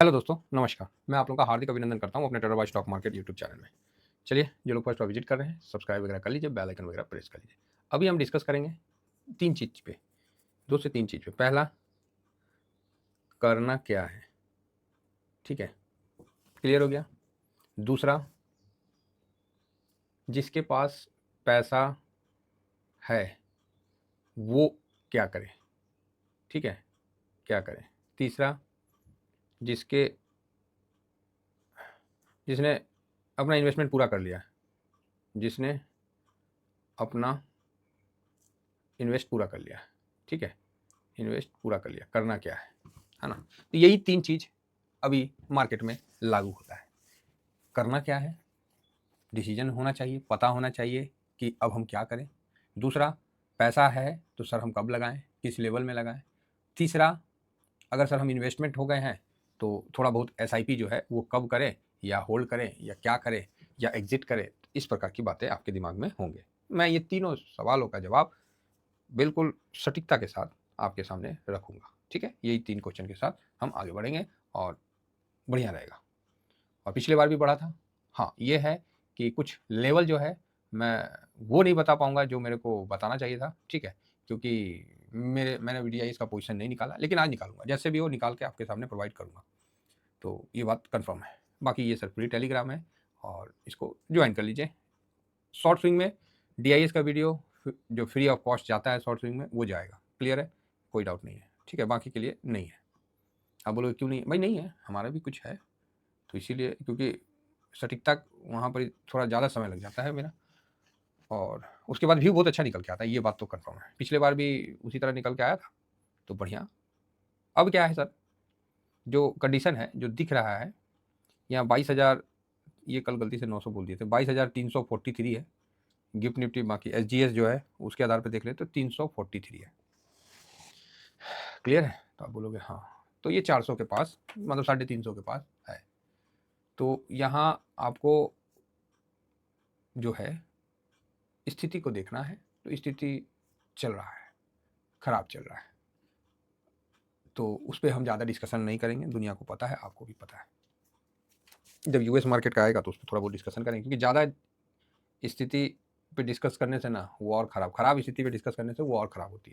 Hello दोस्तों, नमस्कार। मैं आप लोगों का हार्दिक अभिनंदन करता हूँ अपने trader by stock market YouTube channel में। चलिए, जो लोग फर्स्ट बार विजिट कर रहे हैं, सब्सक्राइब वगैरह कर लीजिए, बेल आइकन वगैरह प्रेस कर लीजिए। अभी हम डिस्कस करेंगे 3 चीज़ पे, 2 से 3 चीज़ पे। पहला, करना क्या है, ठीक है, क्लियर हो गया। दूसरा, जिसके पास पैसा है, वो क्या करे, ठीक है, क्या करे। तीसरा, जिसके जिसने अपना इन्वेस्टमेंट पूरा कर लिया है, जिसने अपना इन्वेस्ट पूरा कर लिया है, ठीक है, इन्वेस्ट पूरा कर लिया, करना क्या है ना। तो यही 3 चीज़ अभी मार्केट में लागू होता है। करना क्या है, डिसीजन होना चाहिए, पता होना चाहिए कि अब हम क्या करें। दूसरा, पैसा है तो सर हम कब लगाएं, किस लेवल में लगाएं। तीसरा, अगर सर हम इन्वेस्टमेंट हो गए हैं तो थोड़ा बहुत एसआईपी जो है वो कब करें, या होल्ड करें, या क्या करें, या एग्जिट करें। इस प्रकार की बातें आपके दिमाग में होंगे। मैं ये तीनों सवालों का जवाब बिल्कुल सटीकता के साथ आपके सामने रखूंगा, ठीक है। यही 3 क्वेश्चन के साथ हम आगे बढ़ेंगे और बढ़िया रहेगा। और पिछले बार भी बढ़ा था। हाँ, ये है कि कुछ लेवल जो है मैं वो नहीं बता पाऊंगा जो मेरे को बताना चाहिए था, ठीक है, क्योंकि मैंने वीडीआई का पोजीशन नहीं निकाला, लेकिन आज निकालूंगा, जैसे भी वो निकाल के आपके सामने प्रोवाइड करूंगा। तो ये बात कंफर्म है। बाकी ये सर फ्री टेलीग्राम है और इसको ज्वाइन कर लीजिए। शॉर्ट स्विंग में डीआईएस का वीडियो जो फ्री ऑफ कॉस्ट जाता है शॉर्ट स्विंग में, वो जाएगा। क्लियर है, कोई डाउट नहीं है, ठीक है। बाकी के लिए नहीं है। आप बोलोगे क्यों नहीं? भाई नहीं है, हमारा भी कुछ है, तो इसीलिए, क्योंकि सटीकता वहाँ पर थोड़ा ज़्यादा समय लग जाता है मेरा, और उसके बाद व्यू बहुत अच्छा निकल के आता है, ये बात तो कंफर्म है। पिछले बार भी उसी तरह निकल के आया था, तो बढ़िया। अब क्या है सर, जो कंडीशन है, जो दिख रहा है यहाँ 22,000, ये कल गलती से 900 बोल दिए थे, 22,343 है गिफ्ट निफ्टी। बाकी एसजीएस जो है उसके आधार पर देख ले तो 343 है। क्लियर है? तो आप बोलोगे हाँ, तो ये 400 के पास, मतलब 350 के पास है। तो यहाँ आपको जो है स्थिति को देखना है। तो स्थिति चल रहा है, खराब चल रहा है, तो उस पर हम ज़्यादा डिस्कशन नहीं करेंगे। दुनिया को पता है, आपको भी पता है। जब यूएस मार्केट का आएगा तो उस पर थोड़ा बहुत डिस्कशन करेंगे, क्योंकि ज़्यादा स्थिति पे डिस्कस करने से ना वो और खराब स्थिति पे डिस्कस करने से वो और ख़राब होती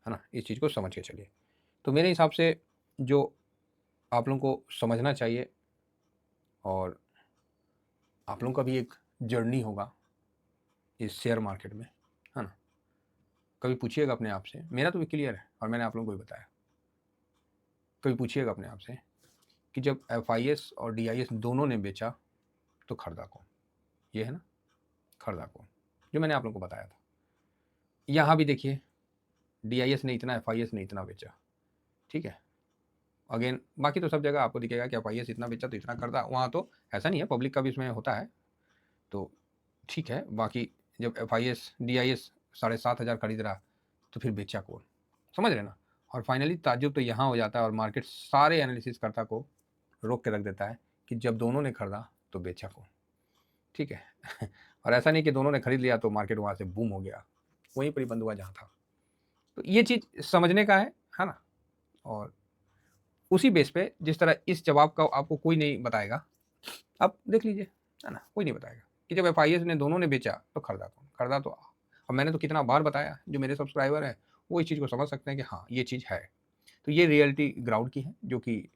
है ना। इस चीज़ को समझ के चलिए। तो मेरे हिसाब से जो आप लोगों को समझना चाहिए, और आप लोगों का भी एक जर्नी होगा इस शेयर मार्केट में, है ना। कभी पूछिएगा अपने आप से, मेरा तो भी क्लियर है और मैंने आप लोगों को भी बताया। कभी पूछिएगा अपने आप से कि जब एफआईएस और डीआईएस दोनों ने बेचा तो खरीदा कौन? ये है ना, खरीदा कौन, जो मैंने आप लोगों को बताया था। यहाँ भी देखिए, डीआईएस ने इतना, एफआईएस ने इतना बेचा, ठीक है। अगेन बाकी तो सब जगह आपको दिखेगा कि एफआईएस इतना बेचा तो इतना खरीदा, वहाँ तो ऐसा नहीं है, पब्लिक का भी इसमें होता है, तो ठीक है। बाकी जब एफआईएस डीआईएस 7,500 खरीद रहा तो फिर बेचा कौन? समझ रहे ना। और फाइनली ताज्जुब तो यहाँ हो जाता है, और मार्केट सारे एनालिसिस करता को रोक के रख देता है कि जब दोनों ने खरीदा तो बेचा कौन, ठीक है। और ऐसा नहीं कि दोनों ने खरीद लिया तो मार्केट वहाँ से बूम हो गया, वहीं पर ही बंद हुआ जहाँ था। तो ये चीज़ समझने का है ना। और उसी बेस पे, जिस तरह इस जवाब का आपको कोई नहीं बताएगा, आप देख लीजिए, है ना, कोई नहीं बताएगा कि जब एफआईएस ने दोनों ने बेचा तो खरीदा कौन, खरीदा तो। अब मैंने तो कितना बार बताया, जो मेरे सब्सक्राइबर हैं वो इस चीज़ को समझ सकते हैं कि हाँ, ये चीज़ है। तो ये रियलिटी ग्राउंड की है, जो कि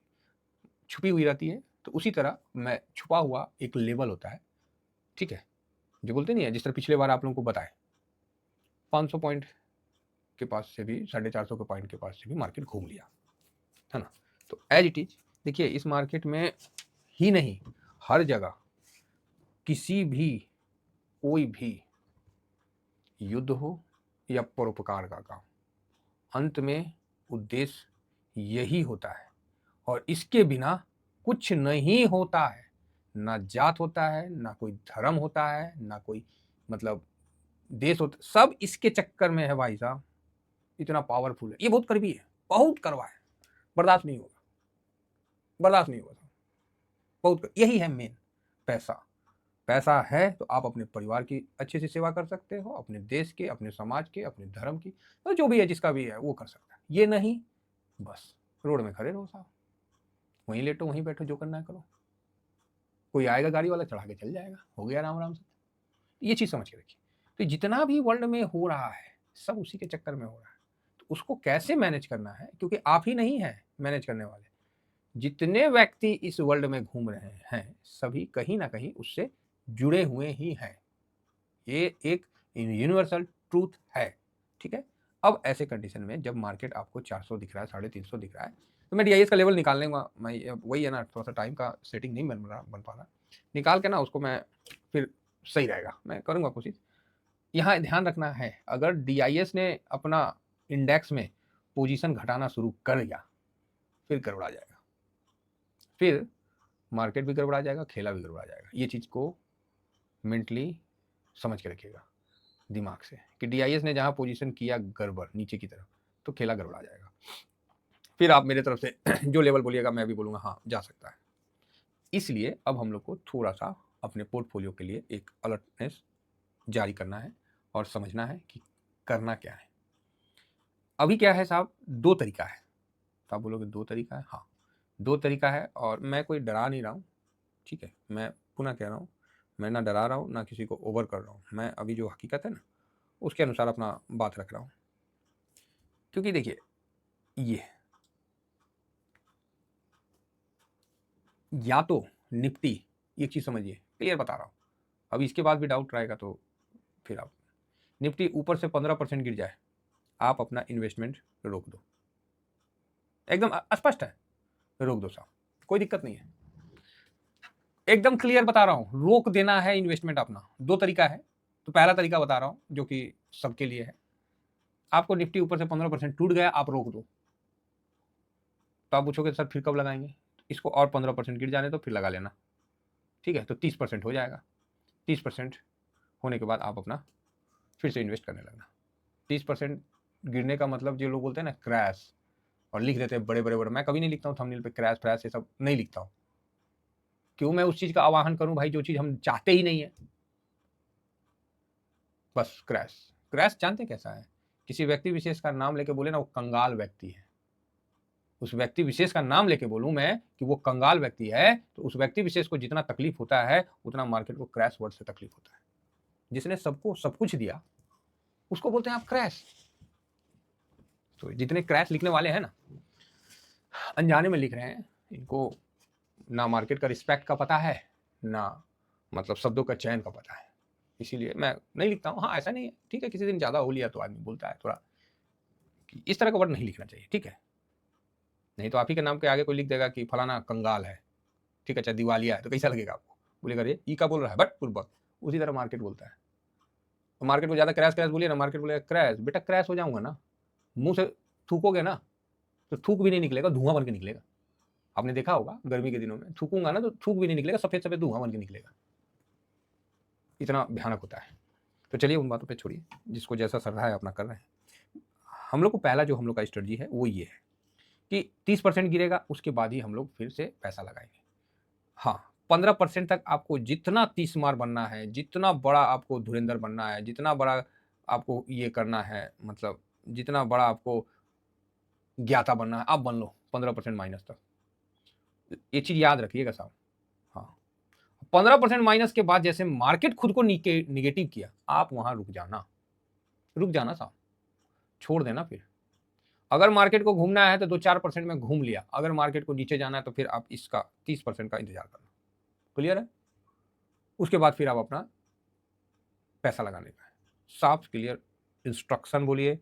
छुपी हुई रहती है। तो उसी तरह मैं छुपा हुआ एक लेवल होता है, ठीक है, जो बोलते नहीं है, जिस तरह पिछले बार आप लोगों को बताए 500 पॉइंट के पास से भी, 450 के पॉइंट के पास से भी मार्केट घूम लिया, है ना। तो एज इट इज देखिए, इस मार्केट में ही नहीं, हर जगह किसी भी, कोई भी युद्ध हो या परोपकार का काम, अंत में उद्देश्य यही होता है। और इसके बिना कुछ नहीं होता है। ना जात होता है, ना कोई धर्म होता है, ना कोई मतलब देश होता, सब इसके चक्कर में है भाई साहब। इतना पावरफुल है ये, बहुत कड़वी है, बहुत कड़वा है, बर्दाश्त नहीं होगा, बर्दाश्त नहीं होगा। बहुत यही है मेन, पैसा। पैसा है तो आप अपने परिवार की अच्छे से सेवा कर सकते हो, अपने देश के, अपने समाज के, अपने धर्म की, तो जो भी है, जिसका भी है वो कर सकता है। ये नहीं, बस रोड में खड़े रहो साहब, वहीं लेटो, वहीं बैठो, जो करना है करो। कोई आएगा गाड़ी वाला चढ़ा के चल जाएगा, हो गया आराम आराम से। ये चीज़ समझ के रखिए। तो जितना भी वर्ल्ड में हो रहा है सब उसी के चक्कर में हो रहा है। तो उसको कैसे मैनेज करना है, क्योंकि आप ही नहीं हैं मैनेज करने वाले, जितने व्यक्ति इस वर्ल्ड में घूम रहे हैं सभी कहीं ना कहीं उससे जुड़े हुए ही हैं। ये एक यूनिवर्सल ट्रूथ है, ठीक है। अब ऐसे कंडीशन में जब मार्केट आपको 400 दिख रहा है, 350 दिख रहा है, तो मैं DIS का लेवल निकाल लूँगा। मैं वही है ना, थोड़ा सा टाइम का सेटिंग नहीं बन पा रहा, निकाल के ना उसको मैं फिर सही रहेगा, मैं करूँगा कोशिश। यहाँ ध्यान रखना है, अगर DIS ने अपना इंडेक्स में पोजीशन घटाना शुरू कर दिया फिर गड़बड़ा जाएगा, फिर मार्केट भी गड़बड़ा जाएगा, खेला भी गड़बड़ा जाएगा। ये चीज़ को मेंटली समझ के रखिएगा दिमाग से कि DIS ने जहाँ पोजीशन किया गड़बड़ नीचे की तरफ, तो खेला गड़बड़ा जाएगा। फिर आप मेरे तरफ से जो लेवल बोलिएगा मैं भी बोलूँगा हाँ जा सकता है। इसलिए अब हम लोग को थोड़ा सा अपने पोर्टफोलियो के लिए एक अलर्टनेस जारी करना है और समझना है कि करना क्या है। अभी क्या है साहब, दो तरीका है। तो आप बोलोगे दो तरीका है, हाँ दो तरीका है, और मैं कोई डरा नहीं रहा हूँ, ठीक है। मैं पुनः कह रहा हूँ, मैं ना डरा रहा हूँ ना किसी को ओवर कर रहा हूँ, मैं अभी जो हकीकत है ना उसके अनुसार अपना बात रख रहा हूँ। क्योंकि देखिए ये या तो निफ्टी, एक चीज़ समझिए, क्लियर बता रहा हूँ, अभी इसके बाद भी डाउट रहेगा तो फिर आप, निफ्टी ऊपर से 15% गिर जाए, आप अपना इन्वेस्टमेंट रोक दो, एकदम स्पष्ट है, रोक दो साहब, कोई दिक्कत नहीं है, एकदम क्लियर बता रहा हूँ, रोक देना है इन्वेस्टमेंट अपना। दो तरीका है, तो पहला तरीका बता रहा हूँ जो कि सबके लिए है। आपको निफ्टी ऊपर से 15% टूट गया, आप रोक दो, तो आप पूछोगे सर फिर कब लगाएंगे, इसको और 15% गिर जाने तो फिर लगा लेना, ठीक है। तो 30% हो जाएगा, 30% होने के बाद आप अपना फिर से इन्वेस्ट करने लगना। 30% गिरने का मतलब जो लोग बोलते हैं ना क्रैश, और लिख देते हैं बड़े बड़े बड़े, मैं कभी नहीं लिखता हूँ थंबनेल पे क्रैश फ्रैश, ये सब नहीं लिखता हूँ। क्यों मैं उस चीज़ का आवाहन करूँ भाई जो चीज़ हम चाहते ही नहीं है। बस क्रैश, क्रैश जानते कैसा है, किसी व्यक्ति विशेष का नाम लेके बोले ना वो कंगाल व्यक्ति है, उस व्यक्ति विशेष का नाम लेके बोलूं मैं कि वो कंगाल व्यक्ति है, तो उस व्यक्ति विशेष को जितना तकलीफ होता है उतना मार्केट को क्रैश वर्ड से तकलीफ होता है। जिसने सबको सब कुछ दिया उसको बोलते हैं आप क्रैश। तो जितने क्रैश लिखने वाले हैं ना, अनजाने में लिख रहे हैं, इनको ना मार्केट का रिस्पेक्ट का पता है, ना मतलब शब्दों का चयन का पता है, इसीलिए मैं नहीं लिखता हूँ। हाँ ऐसा नहीं है, ठीक है, किसी दिन ज़्यादा हो लिया तो आदमी बोलता है थोड़ा, इस तरह का वर्ड नहीं लिखना चाहिए, ठीक है। नहीं तो आप ही के नाम के आगे कोई लिख देगा कि फलाना कंगाल है, ठीक है, चाहे दिवालिया है, तो कैसा लगेगा आपको, बोलेगा रे ई का बोल रहा है बट पूर्वक। उसी तरह मार्केट बोलता है, तो मार्केट को ज़्यादा क्रैश क्रैश बोलिए ना, मार्केट बोलेगा क्रैश, बेटा क्रैश हो जाऊंगा ना, मुंह से थूकोगे ना तो थूक भी नहीं निकलेगा, धुआं बन के निकलेगा। आपने देखा होगा गर्मी के दिनों में थूकूंगा ना तो थूक भी नहीं निकलेगा, सफेद सफेद धुआं बन के निकलेगा, इतना भयानक होता है। तो चलिए उन बातों पे छोड़िए, जिसको जैसा सर रहा है अपना कर रहे हैं। हम लोग को पहला जो हम लोग का स्ट्रेटजी है वो ये है कि 30% गिरेगा उसके बाद ही हम लोग फिर से पैसा लगाएंगे। हाँ 15% तक आपको जितना 30 मार बनना है, जितना बड़ा आपको धुरंधर बनना है, जितना बड़ा आपको ये करना है, मतलब जितना बड़ा आपको ज्ञाता बनना है आप बन लो, 15% माइनस तक, ये चीज़ याद रखिएगा साहब। हाँ 15% माइनस के बाद जैसे मार्केट खुद को निगेटिव किया, आप वहां रुक जाना साहब, छोड़ देना। फिर अगर मार्केट को घूमना है तो 2-4% में घूम लिया, अगर मार्केट को नीचे जाना है तो फिर आप इसका 30% का इंतजार करना, क्लियर है। उसके बाद फिर आप अपना पैसा लगाने का है, साफ क्लियर इंस्ट्रक्शन बोलिए,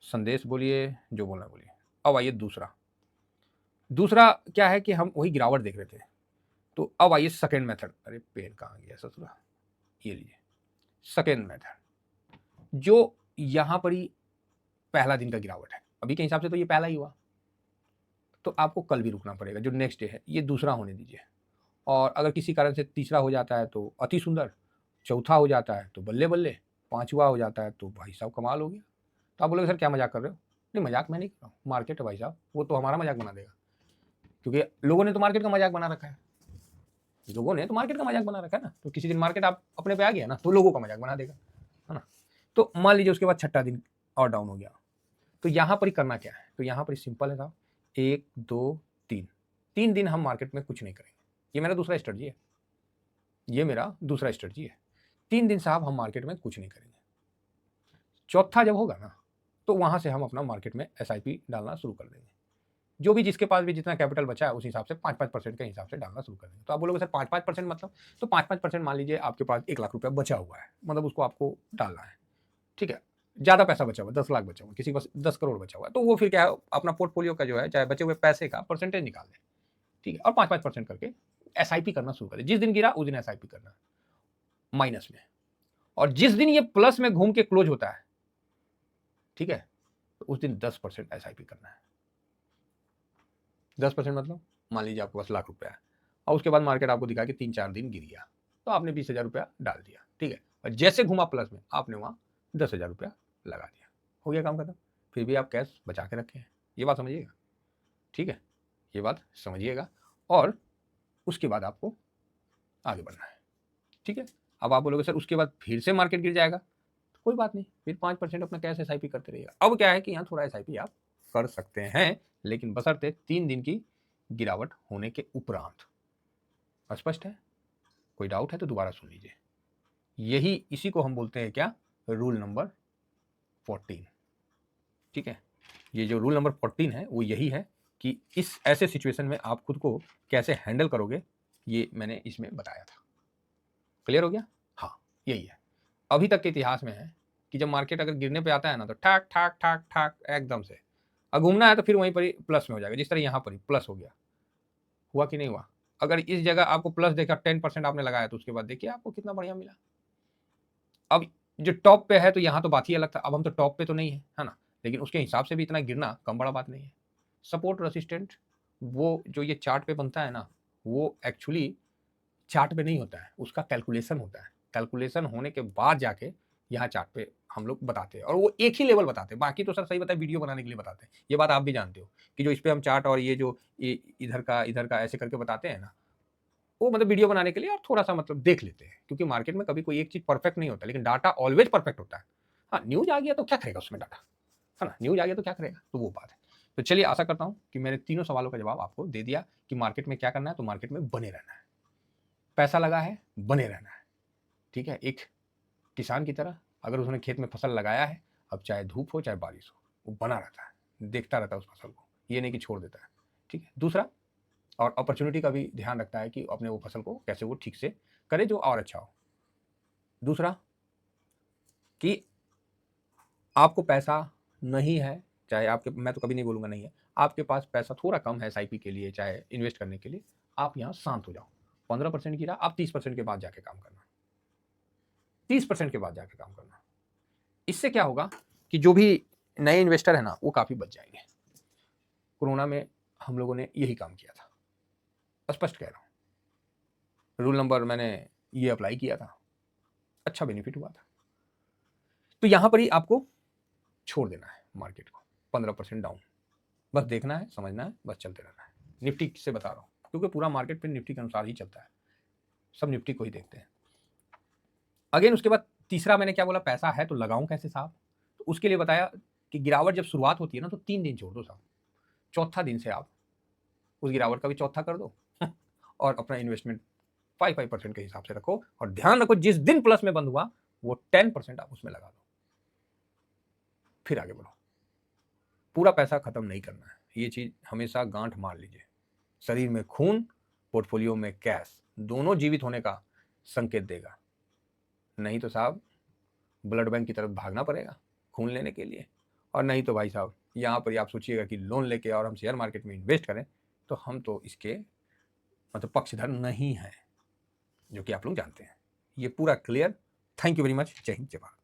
संदेश बोलिए, जो बोलना बोलिए। अब आइए दूसरा क्या है कि हम वही गिरावट देख रहे थे, तो अब आइए सेकेंड मेथड। अरे पेन कहाँ गया ससुरा, ये लीजिए सेकेंड मेथड, जो यहां पर ही पहला दिन का गिरावट है, अभी के हिसाब से तो ये पहला ही हुआ, तो आपको कल भी रुकना पड़ेगा, जो नेक्स्ट डे है ये दूसरा होने दीजिए। और अगर किसी कारण से तीसरा हो जाता है तो अति सुंदर, चौथा हो जाता है तो बल्ले बल्ले, पांचवा हो जाता है तो भाई साहब कमाल हो गया। तो आप बोलोगे सर क्या मजाक कर रहे हो, नहीं मजाक मैं नहीं कर रहा हूँ, मार्केट है भाई साहब, वो तो हमारा मजाक बना देगा, क्योंकि लोगों ने तो मार्केट का मजाक बना रखा है, लोगों ने तो मार्केट का मजाक बना रखा है ना, तो किसी दिन मार्केट आप अपने पे आ गया ना तो लोगों का मजाक बना देगा, है ना। तो मान लीजिए उसके बाद छठा दिन और डाउन हो गया, तो यहाँ पर ही करना क्या है, तो यहाँ पर सिंपल है साहब, 1 2 3 3 दिन हम मार्केट में कुछ नहीं करेंगे। ये मेरा दूसरा स्ट्रेटजी है, ये मेरा दूसरा स्ट्रेटजी है। 3 दिन साहब हम मार्केट में कुछ नहीं करेंगे। चौथा जब होगा ना, तो वहां से हम अपना मार्केट में एसआईपी डालना शुरू कर देंगे। जो भी जिसके पास भी जितना कैपिटल बचा है उस हिसाब से 5-5% के हिसाब से डालना शुरू कर देंगे। तो आप बोलोगे सर 5-5% मतलब, तो 5-5% मान लीजिए आपके पास 1 लाख रुपया बचा हुआ है, मतलब उसको आपको डालना है, ठीक है। ज़्यादा पैसा बचा हुआ, 10 लाख बचा हुआ, किसी के पास 10 करोड़ बचा हुआ है, तो वो फिर क्या है, अपना पोर्टफोलियो का जो है चाहे बचे हुए पैसे का परसेंटेज निकाल दें, ठीक है, और 5-5% करके एसआईपी करना शुरू करें। जिस दिन गिरा उस दिन एसआईपी करना माइनस में, और जिस दिन ये प्लस में घूम के क्लोज होता है, ठीक है, तो उस दिन 10% एसआईपी करना है। 10% मतलब मान लीजिए आपके पास लाख रुपया है और उसके बाद मार्केट आपको दिखा कि 3-4 दिन गिर गया, तो आपने 20,000 रुपया डाल दिया, ठीक है, और जैसे घुमा प्लस में आपने वहाँ 10,000 रुपया लगा दिया, हो गया काम खत्म। फिर भी आप कैश बचा के रखे हैं, ये बात समझिएगा, ठीक है, ये बात समझिएगा। और उसके बाद आपको आगे बढ़ना है, ठीक है। अब आप बोलोगे सर उसके बाद फिर से मार्केट गिर जाएगा, तो कोई बात नहीं, फिर 5% अपना कैश एसआईपी करते रहिएगा। अब क्या है कि यहाँ थोड़ा एसआईपी आप कर सकते हैं, लेकिन बशर्ते 3 दिन की गिरावट होने के उपरांत। स्पष्ट है? कोई डाउट है तो दोबारा सुन लीजिए। यही इसी को हम बोलते हैं क्या, रूल नंबर 14, ठीक है। ये जो रूल नंबर 14 है वो यही है कि इस ऐसे सिचुएशन में आप खुद को कैसे हैंडल करोगे, ये मैंने इसमें बताया था। क्लियर हो गया? हाँ, यही है। अभी तक के इतिहास में है कि जब मार्केट अगर गिरने पे आता है ना, तो ठाक ठाक ठाक ठाक एकदम से, और घूमना है तो फिर वहीं पर ही प्लस में हो जाएगा, जिस तरह यहाँ पर ही प्लस हो गया। हुआ कि नहीं हुआ? अगर इस जगह आपको प्लस देखा, 10% आपने लगाया, तो उसके बाद देखिए आपको कितना बढ़िया मिला। अब जो टॉप पे है तो यहाँ तो बात ही अलग था, अब हम तो टॉप पे तो नहीं है ना, लेकिन उसके हिसाब से भी इतना गिरना कम बड़ा बात नहीं है। सपोर्ट रेसिस्टेंट वो जो ये चार्ट पे बनता है ना, वो एक्चुअली चार्ट पे नहीं होता है, उसका कैलकुलेशन होता है। कैलकुलेशन होने के बाद जाके यहाँ चार्ट पे हम लोग बताते हैं, और वो एक ही लेवल बताते हैं। बाकी तो सर सही बताए वीडियो बनाने के लिए बताते हैं, ये बात आप भी जानते हो कि जो इस पे हम चार्ट और ये जो इधर का ऐसे करके बताते हैं ना, वो मतलब वीडियो बनाने के लिए और थोड़ा सा मतलब देख लेते हैं, क्योंकि मार्केट में कभी कोई एक चीज परफेक्ट नहीं होता, लेकिन डाटा ऑलवेज परफेक्ट होता है। हाँ, न्यूज आ गया तो क्या करेगा उसमें डाटा, है ना, न्यूज आ गया तो क्या करेगा, तो वो बात है। तो चलिए, आशा करता हूँ कि मैंने तीनों सवालों का जवाब आपको दे दिया कि मार्केट में क्या करना है। तो मार्केट में बने रहना है, पैसा लगा है, बने रहना है, ठीक है। एक किसान की तरह, अगर उसने खेत में फसल लगाया है, अब चाहे धूप हो चाहे बारिश हो, वो बना रहता है, देखता रहता है उस फसल को, ये नहीं कि छोड़ देता है, ठीक है। दूसरा, और अपॉर्चुनिटी का भी ध्यान रखता है कि अपने वो फसल को कैसे वो ठीक से करे जो और अच्छा हो। दूसरा कि आपको पैसा नहीं है, चाहे आपके, मैं तो कभी नहीं बोलूँगा नहीं है, आपके पास पैसा थोड़ा कम है एसआईपी के लिए, चाहे इन्वेस्ट करने के लिए, आप यहाँ शांत हो जाओ। 15% गिरा, आप 30% के बाद जाके काम करना, 30% के बाद जाके काम करना। इससे क्या होगा कि जो भी नए इन्वेस्टर है ना, वो काफ़ी बच जाएंगे। कोरोना में हम लोगों ने यही काम किया था, स्पष्ट कह रहा हूँ। रूल नंबर मैंने ये अप्लाई किया था, अच्छा बेनिफिट हुआ था। तो यहाँ पर ही आपको छोड़ देना है मार्केट को, 15% डाउन, बस देखना है, समझना है, बस चलते रहना है। निफ्टी से बता रहा हूँ, क्योंकि पूरा मार्केट फिर निफ्टी के अनुसार ही चलता है, सब निफ्टी को ही देखते हैं। अगेन उसके बाद तीसरा मैंने क्या बोला, पैसा है तो लगाऊं कैसे साहब, तो उसके लिए बताया कि गिरावट जब शुरुआत होती है ना, तो 3 दिन छोड़ दो साहब, चौथा दिन से आप उस गिरावट का भी चौथा कर दो और अपना इन्वेस्टमेंट 5% के हिसाब से रखो, और ध्यान रखो जिस दिन प्लस में बंद हुआ वो 10% आप उसमें लगा दो, फिर आगे बढ़ो। पूरा पैसा खत्म नहीं करना है, ये चीज हमेशा गांठ मार लीजिए। शरीर में खून, पोर्टफोलियो में कैश, दोनों जीवित होने का संकेत देगा। नहीं तो साहब ब्लड बैंक की तरफ भागना पड़ेगा खून लेने के लिए, और नहीं तो भाई साहब यहाँ पर आप सोचिएगा कि लोन लेके और हम शेयर मार्केट में इन्वेस्ट करें, तो हम तो इसके मतलब पक्षधर नहीं है, जो कि आप लोग जानते हैं। ये पूरा clear. Thank you very much. जय हिंद, जय भारत।